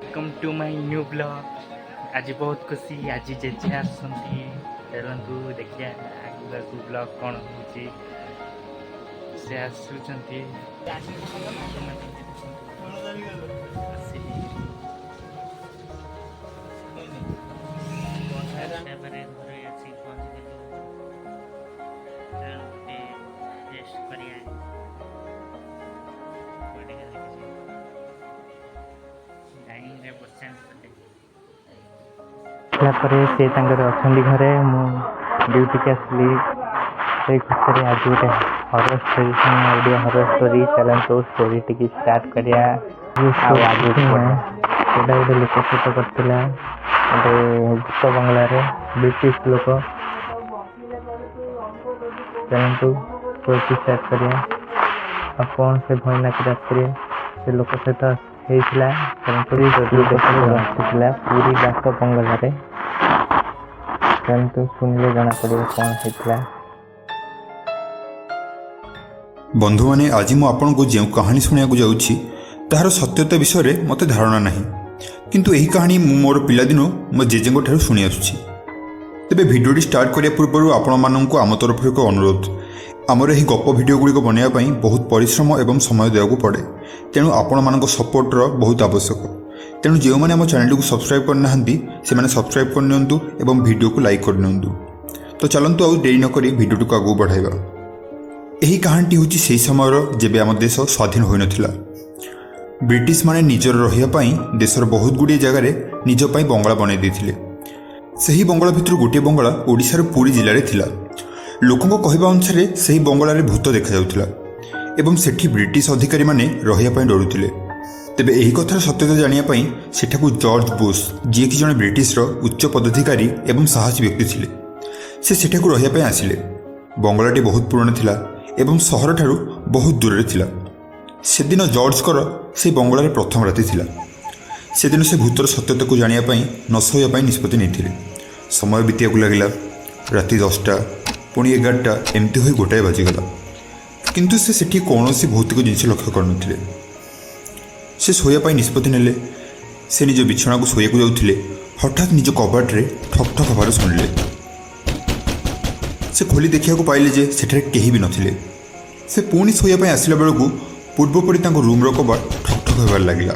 Welcome to my new blog. आज बहुत खुशी, आज जेजे आसुँगी। चलतु देखिए आगू ब्लॉग कौन हो से आसुँच से घरे मु ड्यूटी के आसली से खुशी आज गोटे horror story Odia horror story चलते स्टोरी टी स्टार्ट करिया गोटे लोक सहित करता गोटे भूत बंगलार ब्रिटिश लोक चलतु स्टोरी स्टार्ट करिया कौन से भयनाक रात्रि से लोक सहित पूरी गात बंगलार चलतु सुनिले जना पड़े कौन होता। बंधु मैंने आज मु आपन को जो कहानी शुणा जाऊँगी तार सत्यता विषय में मत धारणा नहीं, किंतु यही कहानी मोर पिलादिन मो जेजे ठार शुणी आसुची। तेबे भिडियोटी स्टार्ट करिया पूर्व आपण माननकु आम तरफ एक अनुरोध, आमर यही गप भिडियो गुड़िक बनवाई बहुत परिश्रम एवं समय देवाक पड़े, तेणु आपण मान सपोर्टर बहुत आवश्यक। तेणु जो मैंने आम चैनल को सब्सक्राइब करना से सब्सक्राइब करनियंतु एवं वीडियो को लाइक करनियंतु। तो चलतु आउ देरी नक भिडियो को आगू बढ़ाइबा। यही कहानी हूँ से समय जेबे आम देश स्वाधीन हो नथिला। ब्रिटिश माने निजर रहियापाई देशर बहुत गुड़िए जगार निजपाई बंगला बनई देथिले। सही बंगला भितर गोटे बंगला ओडिशार पुरी जिले में थिला। लोकों कहवा अनुसार से बंगलार भूत देखा जाउथिला एवं सेठी ब्रिटिश अधिकारी माने रहियापाई डरुथिले। तेबे यही कथार सत्यता जानियापाई सेठाकू जॉर्ज बुश जी कि जड़े ब्रिटिशर उच्च पदाधिकारी एवं साहसी व्यक्ति थिले, से सेठाकू रहियापाई आसिले। बंगलाटी बहुत पुराना थिला एवं सहर ठारू बहुत दूर थिला। सेदिन जॉर्जकर से बंगलार प्रथम राति थिला। सेदिन से भूतर सत्यता को जानिया पाई न शोया निष्पत्ति नहीं। समय बीतिया लगिला। राति 10टा पुणी 11टा एमती हो गोटाए बाजिगला, किंतु से सेठी कौन सी भौतिक जिनस लक्ष्य करनथिले। से शोया निष्पत्ति नेले। से निज बिछना को शोया जाउथिले, हठात निज कबाटे ठक ठक हबार शुणिले। से खोली देखा पाइले जे सेठारे केही भी नथिले। से पुणी शोया आसिला बेलू पूर्वपरी रूम्र कबाट ठक ठक होबार लगिला।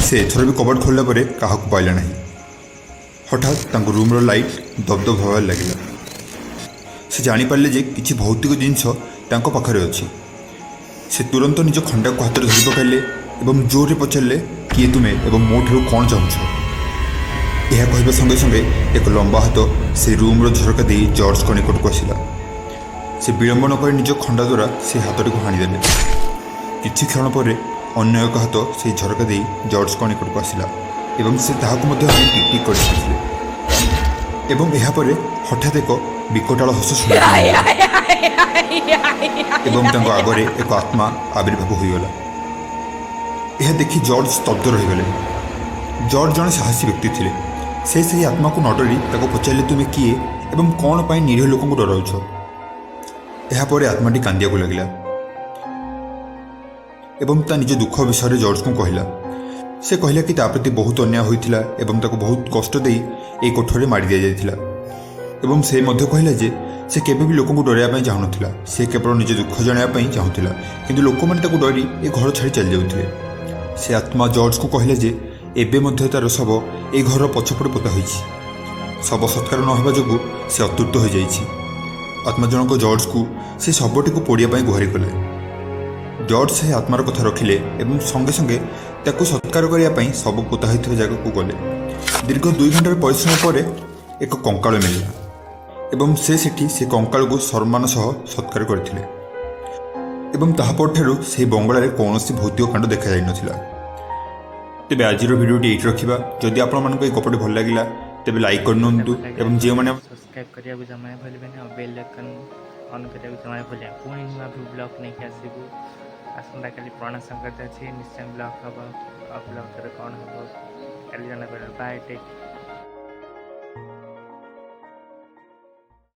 से एथर भी कबाट खोलला परे काहाकू पाइला नहीं। हठात रूम्र लाइट दबदब होबार लगिला। से जानिपारे जे किछि भौतिक जिनस तांको पाखरे अछि। से तुरंत निज खंडा को हाथ धरी पकाइले एवं जोर पचारे किए तुमे एवं मो ठारू कौन चाहूछ। यह कहवा संगे संगे एक लंबा हाथ से रूम्र झरका दे जॉर्ज को निकट को आसला। से विलंब नक निज खंडा द्वारा से हाथटी को हाणीदे। किछि क्षण पर अन्य एक हाथ से झरका दे जॉर्ज को निकट को आसला एवं से ताहाकू टिक टिक कर एवं यापर हठात एक विकटाल हस शुणा एवं आगरे एक आत्मा आविर्भाव होगला। यह देखि जॉर्ज स्तब्ध रहीगले। जॉर्ज जड़े साहसी व्यक्ति थे। से सही आत्मा को न डरी पचारे तुम किए एवं कौन पाई निरीह लोक डराउछ। यापर आत्माटी कांदिया लगिला एवं ता निज दुख विषय जॉर्ज को कहला। से कहला कि प्रति बहुत अन्याय होइथिला एवं ताको बहुत कष्ट दे ए कोठरे मारी दिया जाइथिला एवं से मध्य कहला जे से केबे भी लोक डराइबा चाहूला। से केवल निज दुख जणाइबा चाहूला, किंतु लोक मैंने ताको डरी ए घर छाड़ी चली जाउथिले। से आत्मा जॉर्ज को कहला जे एबे मध्य तार शव ए घर पछपटे पोता होइछि। शव सत्कार न होबा जोगु से अतुष्ट हो जाइछि। आत्मा जनक जॉर्ज को से शवटी को पोड़िया गुहारि कले। जॉर्ज से आत्मार कथा रखिले एवं संगे संगे ताकू सत्कार करने शव पोता होता जगह को गले। दीर्घ 2 घंटार परिश्रम पर एक कंकाल मिलला एवं से सेठी से कंकाल को सम्मान सह सत्कार करथिले एवं ताहापर ठारू से बंगलार कौन भौतिक कांड देखा जाई नथिला। तेबे आजिर भिडियोटी एइट रखिबा। जदि आपण मानक ए गपटी भल लागिला तेबे लाइक करनंतु एवं जे माने सब्सक्राइब करिया जमा भूलबेनी और बेल आइकन ऑन करिया जमा भूलिया। पुणी नुआ ब्लॉग नहीं आसबू। आसंता काली पुराना संक्रांति अच्छी निश्चय ब्लॉग हम ब्लॉग कौन हम कल जना बाय टेक।